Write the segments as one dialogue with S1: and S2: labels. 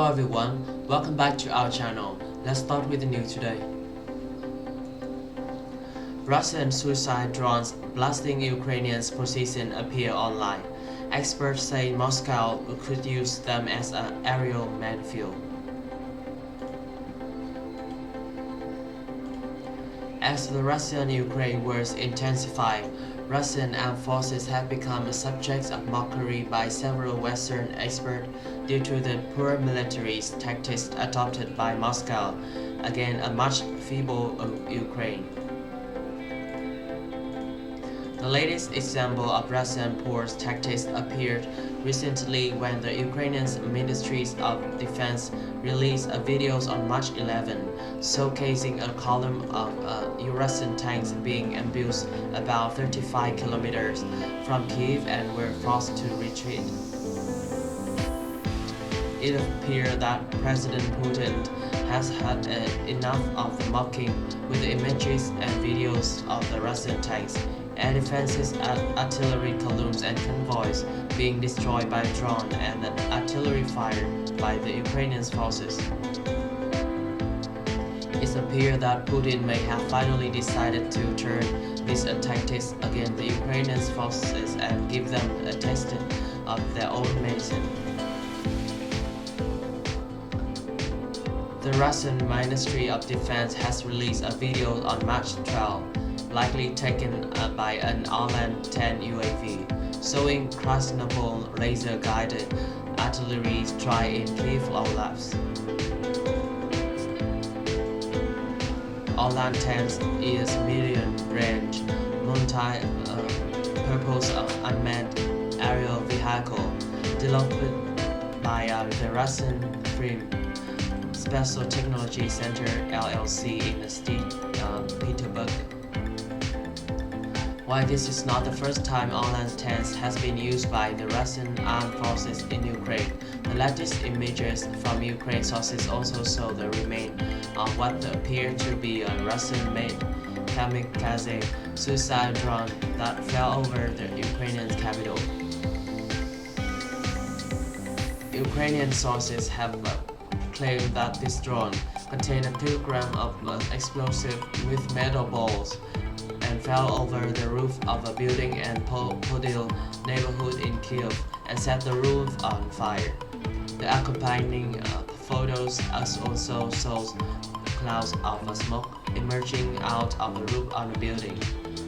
S1: everyone, welcome back to our channel. Let's start with the news today. Russian suicide drones blasting Ukrainians' position appear online. Experts say Moscow could use them as an aerial minefield. As the Russian-Ukraine wars intensify, Russian armed forces have become subjects of mockery by several Western experts due to the poor military tactics adopted by Moscow against a much feeble Ukraine. The latest example of Russian poor tactics appeared recently when the Ukrainian Ministry of Defense released a video on March 11, showcasing a column of Russian tanks being ambushed about 35 kilometers from Kyiv and were forced to retreat. It appears that President Putin has had enough of the mocking with the images and videos of the Russian tanks, air defenses, artillery columns and convoys being destroyed by drone and artillery fire by the Ukrainian forces. It appears that Putin may have finally decided to turn these tactics against the Ukrainian forces and give them a taste of their own medicine. The Russian Ministry of Defense has released a video on March 12, likely taken by an Orlan-10 UAV, showing Krasnopol laser-guided artillery strike in Kyiv Oblast. Orlan-10 is medium-range, multi-purpose unmanned aerial vehicle developed by the Russian Free Special Technology Center LLC in the state Petersburg. While this is not the first time Orlan-10 has been used by the Russian armed forces in Ukraine, the latest images from Ukraine sources also show the remains of what appeared to be a Russian-made kamikaze suicide drone that fell over the Ukrainian capital. Ukrainian sources have claimed that this drone contained a kilogram of explosive with metal balls and fell over the roof of a building in Podil neighborhood in Kyiv and set the roof on fire. The accompanying photos also shows clouds of smoke emerging out of the roof of the building.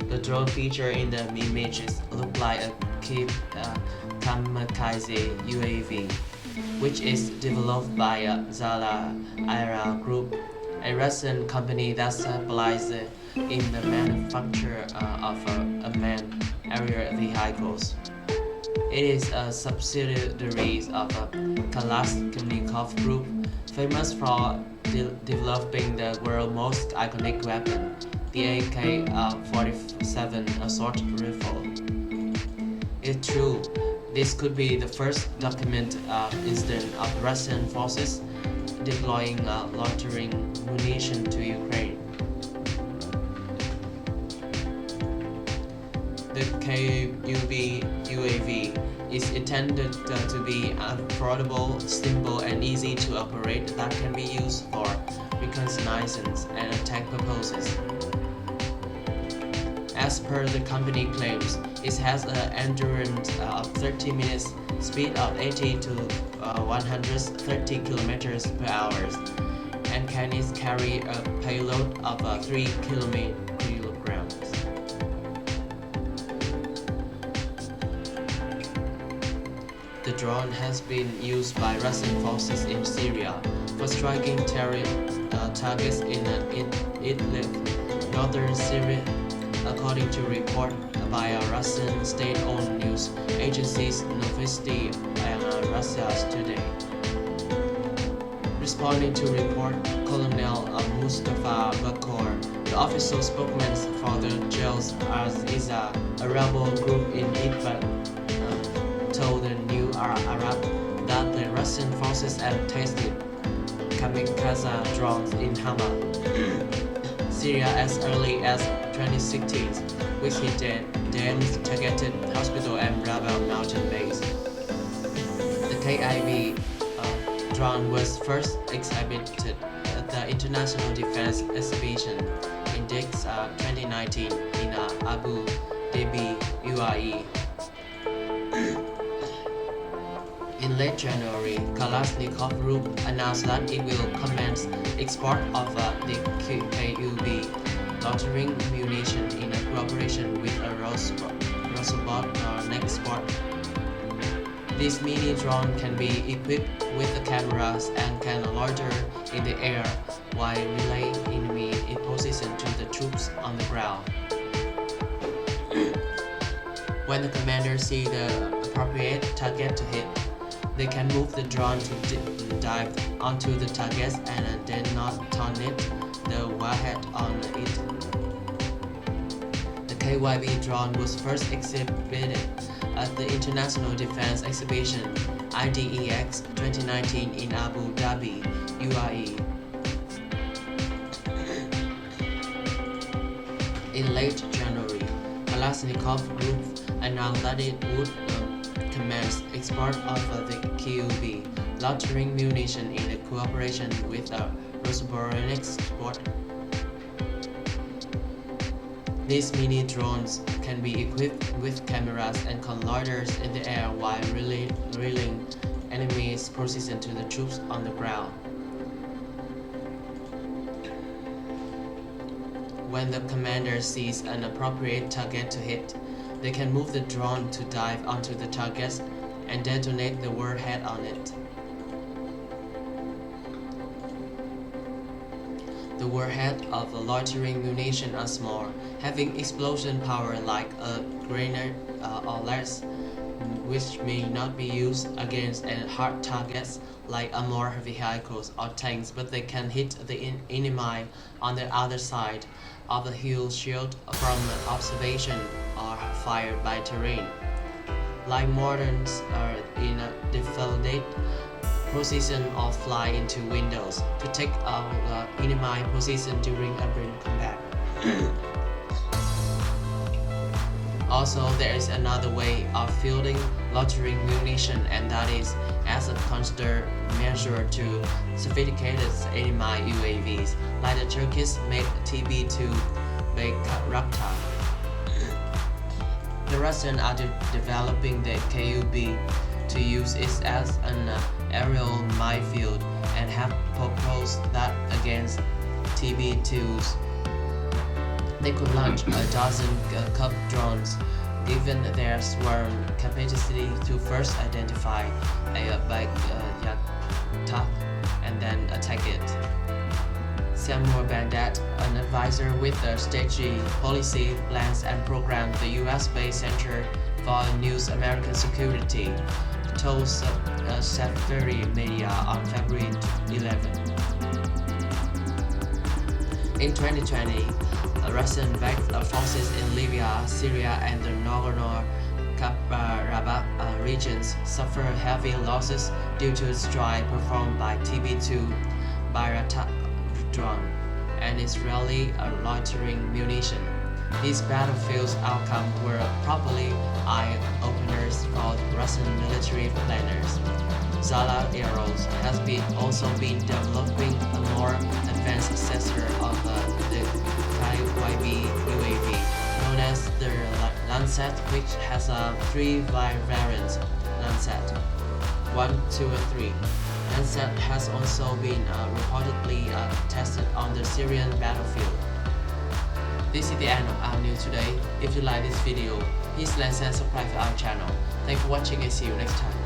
S1: The drone featured in the images looked like a Kyiv kamikaze UAV, which is developed by Zala Aera Group, a Russian company that specializes in the manufacture of unmanned aerial vehicles. It is a subsidiary of Kalashnikov Group, famous for developing the world's most iconic weapon, the AK-47 assault rifle. It's true, this could be the first documented incident of Russian forces deploying loitering munition to Ukraine. The Kyiv UAV is intended to be affordable, simple, and easy to operate that can be used for reconnaissance and attack purposes. As per the company claims, it has an endurance of 30 minutes, speed of 80 to 130 kilometers per hour, and can carry a payload of 3 kilograms. The drone has been used by Russian forces in Syria for striking targets in Idlib, northern Syria, according to report by a Russian state-owned news agencies Novosti and Russia Today. Responding to report, Colonel Mustafa Bakor, the official spokesman for the Jals Aziza, a rebel group in Idlib, told the New Arab that the Russian forces had tested kamikaze drones in Hama, Syria as early as 2016, which hit then targeted hospital and Brava mountain base. The Kyiv drone was first exhibited at the International Defense Exhibition in 2019 in Abu Dhabi, UAE. In late January, Kalashnikov Group announced that it will commence export of the Kyiv loitering munition in cooperation with Rosbot Export. This mini drone can be equipped with cameras and can loiter in the air while relaying enemy position to the troops on the ground. When the commander sees the appropriate target to hit, they can move the drone to dive onto the target and then not detonate the warhead on it. The Kyiv drone was first exhibited at the International Defense Exhibition IDEX 2019 in Abu Dhabi, UAE. In late January, Kalashnikov Group announced that it would commence export of the Kyiv loitering munition in cooperation with Rosbot Export. These mini drones can be equipped with cameras and can loiter in the air while relaying enemy's position to the troops on the ground. When the commander sees an appropriate target to hit, they can move the drone to dive onto the target and detonate the warhead on it. The warhead of the loitering munition are small, having explosion power like a grenade or less, which may not be used against hard targets like armored vehicles or tanks, but they can hit the enemy on the other side of the hill shield from observation or fired by terrain. Like moderns are in a defended position or fly into windows to take out the enemy position during urban combat. Also, there is another way of fielding loitering munition, and that is as a constant measure to sophisticated enemy UAVs, like the Turkish-made TB2 Bayraktar. The Russians are developing the Kyiv to use it as an aerial minefield and have proposed that against TB2s. They could launch a dozen Kyiv drones, given their swarm capacity to first identify a Bayraktar and then attack it. Samuel Bandat, an advisor with the Strategy, Policy, Plans and Programs, the US-based Center for New American Security, told Secretary Media on February 11. In 2020, Russian-backed forces in Libya, Syria, and the Nagorno-Karabakh regions suffered heavy losses due to strikes performed by TB2 Bayraktar drone and Israeli loitering munition. These battlefields outcomes were probably eye-openers for Russian military planners. Zala Aeros has also been developing a more advanced successor of the Kyiv UAV, known as the Lancet, which has three variants: Lancet 1, 2, and 3. Lancet has also been reportedly tested on the Syrian battlefield. This is the end of our news today. If you like this video, please like and subscribe to our channel. Thanks for watching and see you next time.